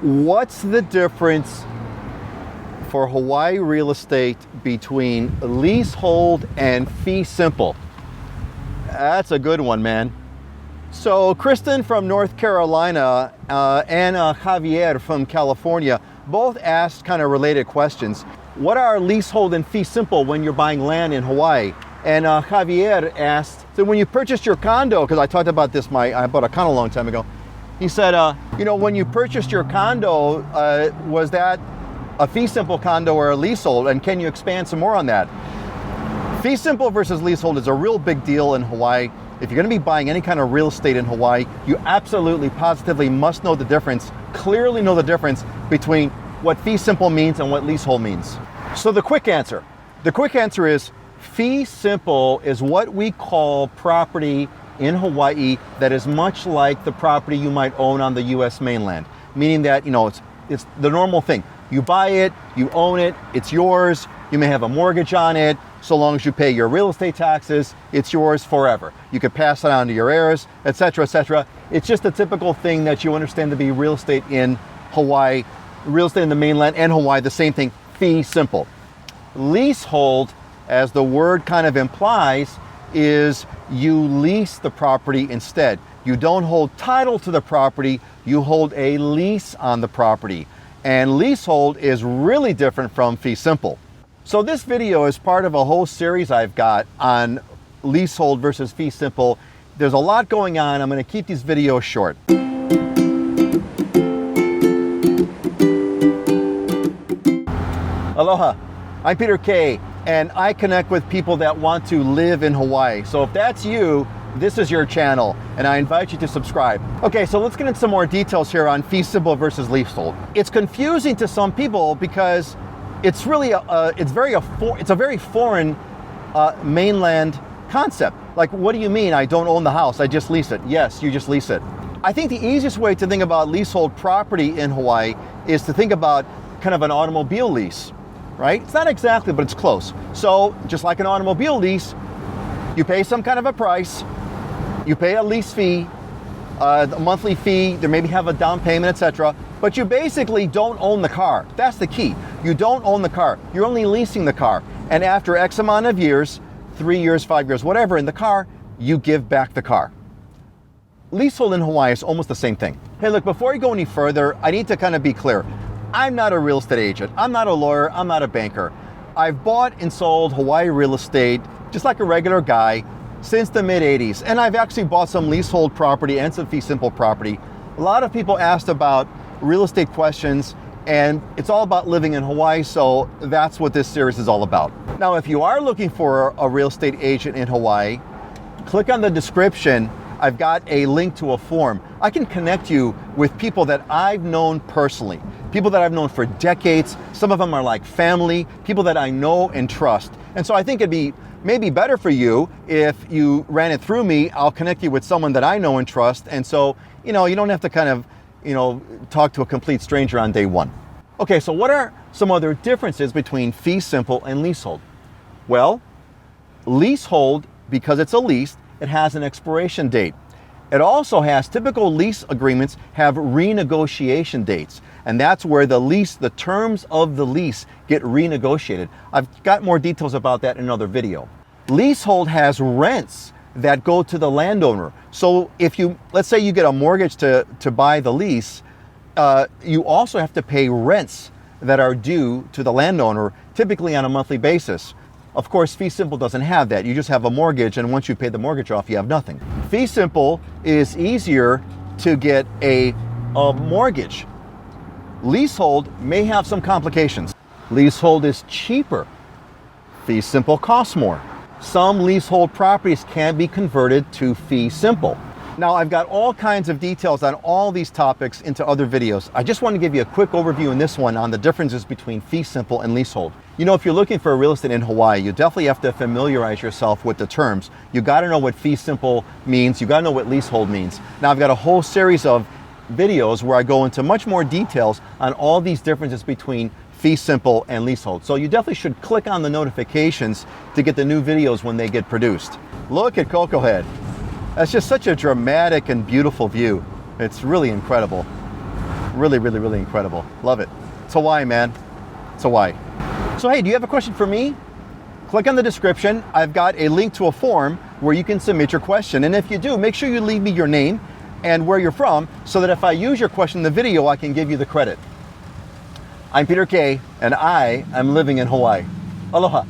What's the difference for Hawaii real estate between leasehold and fee simple? That's a good one, man. So Kristen from North Carolina and Javier from California both asked kind of related questions. What are leasehold and fee simple when you're buying land in Hawaii? And Javier asked, so when you purchased your condo, because I talked about this, I bought a condo a long time ago. He said, when you purchased your condo, was that a fee simple condo or a leasehold? And can you expand some more on that? Fee simple versus leasehold is a real big deal in Hawaii. If you're going to be buying any kind of real estate in Hawaii, you absolutely, positively must know the difference, clearly know the difference between what fee simple means and what leasehold means. So the quick answer is fee simple is what we call property in Hawaii that is much like the property you might own on the US mainland, meaning that, it's the normal thing. You buy it, you own it, it's yours, you may have a mortgage on it, so long as you pay your real estate taxes, it's yours forever. You could pass it on to your heirs, etc., etc. It's just a typical thing that you understand to be real estate in Hawaii, real estate in the mainland and Hawaii, the same thing, fee simple. Leasehold, as the word kind of implies, is you lease the property instead. You don't hold title to the property, you hold a lease on the property. And leasehold is really different from fee simple. So this video is part of a whole series I've got on leasehold versus fee simple. There's a lot going on. I'm going to keep these videos short. Aloha, I'm Peter Kay, and I connect with people that want to live in Hawaii. So if that's you, this is your channel, and I invite you to subscribe. Okay, so let's get into some more details here on fee simple versus leasehold. It's confusing to some people because it's really it's a very foreign mainland concept. Like, what do you mean I don't own the house, I just lease it? Yes, you just lease it. I think the easiest way to think about leasehold property in Hawaii is to think about kind of an automobile lease, right? It's not exactly, but it's close. So just like an automobile lease, you pay some kind of a price, you pay a lease fee, a monthly fee, there maybe have a down payment, etc. But you basically don't own the car. That's the key. You don't own the car. You're only leasing the car. And after X amount of years, 3 years, 5 years, whatever, in the car, you give back the car. Leasehold in Hawaii is almost the same thing. Hey, look, before you go any further, I need to kind of be clear. I'm not a real estate agent. I'm not a lawyer. I'm not a banker. I've bought and sold Hawaii real estate just like a regular guy since the mid-'80s. And I've actually bought some leasehold property and some fee simple property. A lot of people asked about real estate questions, and it's all about living in Hawaii, so that's what this series is all about. Now, if you are looking for a real estate agent in Hawaii, click on the description. I've got a link to a form. I can connect you with people that I've known personally, people that I've known for decades. Some of them are like family, people that I know and trust. And so I think it'd be maybe better for you if you ran it through me. I'll connect you with someone that I know and trust. And so, you don't have to kind of, talk to a complete stranger on day one. Okay, so what are some other differences between fee simple and leasehold? Well, leasehold, because it's a lease, it has an expiration date. It also has, typical lease agreements have renegotiation dates, and that's where the terms of the lease get renegotiated. I've got more details about that in another video. Leasehold has rents that go to the landowner. So if let's say you get a mortgage to buy the lease, you also have to pay rents that are due to the landowner, typically on a monthly basis. Of course, fee simple doesn't have that. You just have a mortgage, and once you pay the mortgage off, you have nothing. Fee simple is easier to get a mortgage. Leasehold may have some complications. Leasehold is cheaper. Fee simple costs more. Some leasehold properties can be converted to fee simple. Now, I've got all kinds of details on all these topics into other videos. I just want to give you a quick overview in this one on the differences between fee simple and leasehold. If you're looking for a real estate in Hawaii, you definitely have to familiarize yourself with the terms. You got to know what fee simple means. You got to know what leasehold means. Now, I've got a whole series of videos where I go into much more details on all these differences between fee simple and leasehold. So you definitely should click on the notifications to get the new videos when they get produced. Look at Cocoa Head. That's just such a dramatic and beautiful view. It's really incredible. Really, really, really incredible. Love it. It's Hawaii, man. It's Hawaii. So hey, do you have a question for me? Click on the description. I've got a link to a form where you can submit your question. And if you do, make sure you leave me your name and where you're from so that if I use your question in the video, I can give you the credit. I'm Peter K, and I am living in Hawaii. Aloha.